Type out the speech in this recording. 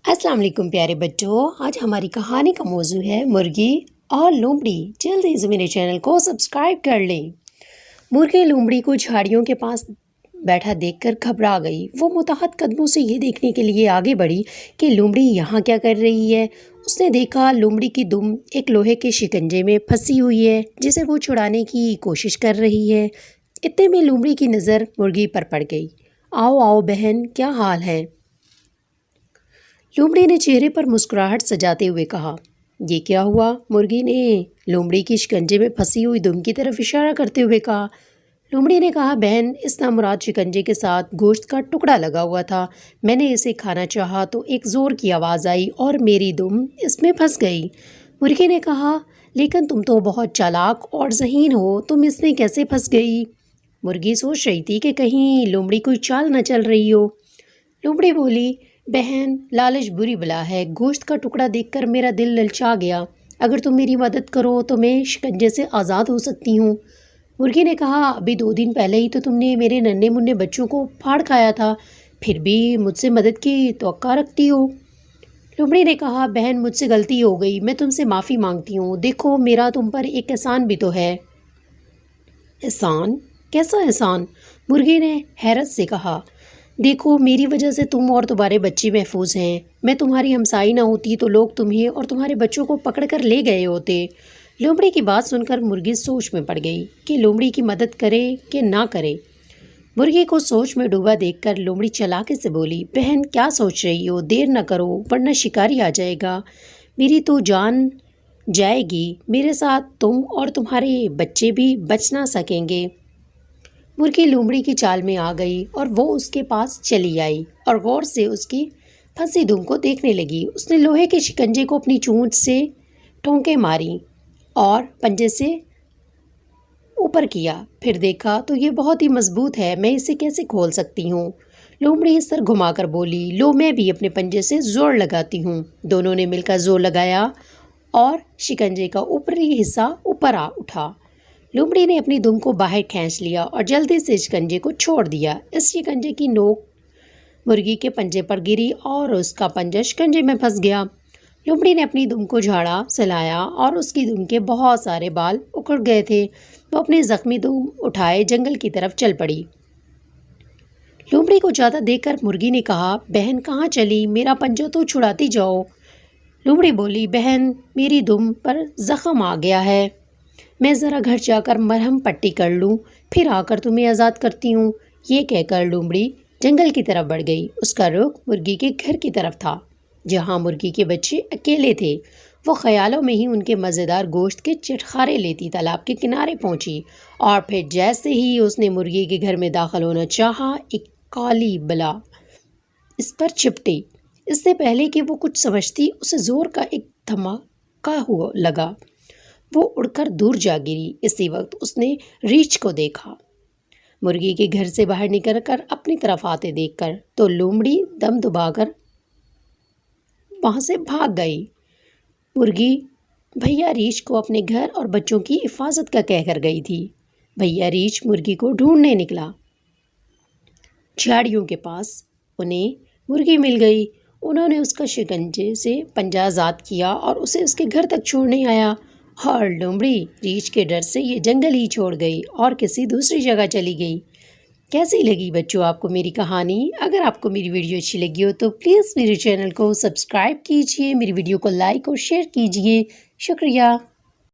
अस्सलाम वालेकुम प्यारे बच्चों। आज हमारी कहानी का मौजू है मुर्गी और लोमड़ी। जल्दी से मेरे चैनल को सब्सक्राइब कर लें। मुर्गी लोमड़ी को झाड़ियों के पास बैठा देखकर घबरा गई। वो मुतहत कदमों से ये देखने के लिए आगे बढ़ी कि लोमड़ी यहाँ क्या कर रही है। उसने देखा लोमड़ी की दुम एक लोहे के शिकंजे में फंसी हुई है जिसे वो छुड़ाने की कोशिश कर रही है। इतने में लोमड़ी की नज़र मुर्गी पर पड़ गई। आओ आओ बहन, क्या हाल है? लोमड़ी ने चेहरे पर मुस्कुराहट सजाते हुए कहा। ये क्या हुआ? मुर्गी ने लोमड़ी की शिकंजे में फंसी हुई दुम की तरफ इशारा करते हुए कहा। लोमड़ी ने कहा, बहन, इस नामुराद शिकंजे के साथ गोश्त का टुकड़ा लगा हुआ था। मैंने इसे खाना चाहा तो एक ज़ोर की आवाज़ आई और मेरी दुम इसमें फंस गई। मुर्गी ने कहा, लेकिन तुम तो बहुत चालाक और ज़हीन हो, तुम इसमें कैसे फंस गई? मुर्गी सोच रही थी कि कहीं लोमड़ी कोई चाल न चल रही हो। लोमड़ी बोली, बहन, लालच बुरी बला है। गोश्त का टुकड़ा देखकर मेरा दिल ललचा गया। अगर तुम मेरी मदद करो तो मैं शिकंजे से आज़ाद हो सकती हूँ। मुर्गी ने कहा, अभी 2 दिन पहले ही तो तुमने मेरे नन्हे मुन्ने बच्चों को फाड़ खाया था, फिर भी मुझसे मदद की तवक्का रखती हो। लोमड़ी ने कहा, बहन, मुझसे गलती हो गई, मैं तुमसे माफ़ी मांगती हूँ। देखो, मेरा तुम पर एक एहसान भी तो है। एहसान? कैसा एहसान? मुर्गी ने हैरत से कहा। देखो, मेरी वजह से तुम और तुम्हारे बच्चे महफूज हैं। मैं तुम्हारी हमसाई ना होती तो लोग तुम्हें और तुम्हारे बच्चों को पकड़ कर ले गए होते। लोमड़ी की बात सुनकर मुर्गी सोच में पड़ गई कि लोमड़ी की मदद करे कि ना करे। मुर्गी को सोच में डूबा देखकर लोमड़ी चालाकी से बोली, बहन, क्या सोच रही हो? देर न करो वरना शिकारी आ जाएगा। मेरी तो जान जाएगी। मेरे साथ तुम और तुम्हारे बच्चे भी बच ना सकेंगे। मुर्गी लोमड़ी की चाल में आ गई और वो उसके पास चली आई और गौर से उसकी फंसी दुम को देखने लगी। उसने लोहे के शिकंजे को अपनी चोंच से ठोंके मारी और पंजे से ऊपर किया। फिर देखा तो ये बहुत ही मजबूत है, मैं इसे कैसे खोल सकती हूँ? लोमड़ी सर घुमाकर बोली, लो, मैं भी अपने पंजे से जोर लगाती हूँ। दोनों ने मिलकर जोर लगाया और शिकंजे का ऊपरी हिस्सा ऊपर आ उठा। लोमड़ी ने अपनी दुम को बाहर खींच लिया और जल्दी से शिकंजे को छोड़ दिया। इस शिकंजे की नोक मुर्गी के पंजे पर गिरी और उसका पंजा शिकंजे में फंस गया। लोमड़ी ने अपनी दुम को झाड़ा, सहलाया और उसकी दुम के बहुत सारे बाल उखड़ गए थे। वो अपनी जख्मी दुम उठाए जंगल की तरफ चल पड़ी। लोमड़ी को ज़्यादा देखकर मुर्गी ने कहा, बहन, कहाँ चली? मेरा पंजा तो छुड़ाती जाओ। लोमड़ी बोली, बहन, मेरी दुम पर जख्म आ गया है, मैं ज़रा घर जाकर मरहम पट्टी कर लूँ, फिर आकर तुम्हें आज़ाद करती हूँ। ये कहकर लोमड़ी जंगल की तरफ बढ़ गई। उसका रुख मुर्गी के घर की तरफ था, जहाँ मुर्गी के बच्चे अकेले थे। वो ख्यालों में ही उनके मज़ेदार गोश्त के चटखारे लेती तालाब के किनारे पहुँची और फिर जैसे ही उसने मुर्गी के घर में दाखिल होना चाहा, एक काली बला इस पर चिपटी। इससे पहले कि वो कुछ समझती, उसे ज़ोर का एक धमाका हुआ लगा। वो उड़कर दूर जा गिरी। इसी वक्त उसने रीछ को देखा। मुर्गी के घर से बाहर निकलकर अपनी तरफ आते देखकर तो लोमड़ी दम दबाकर वहाँ से भाग गई। मुर्गी भैया रीछ को अपने घर और बच्चों की हिफाजत का कहकर गई थी। भैया रीछ मुर्गी को ढूंढने निकला। झाड़ियों के पास उन्हें मुर्गी मिल गई। उन्होंने उसका शिकंजे से पंजा आज़ाद किया और उसे उसके घर तक छोड़ने आया। और लोमड़ी रीछ के डर से ये जंगल ही छोड़ गई और किसी दूसरी जगह चली गई। कैसी लगी बच्चों आपको मेरी कहानी? अगर आपको मेरी वीडियो अच्छी लगी हो तो प्लीज़ मेरे चैनल को सब्सक्राइब कीजिए, मेरी वीडियो को लाइक और शेयर कीजिए। शुक्रिया।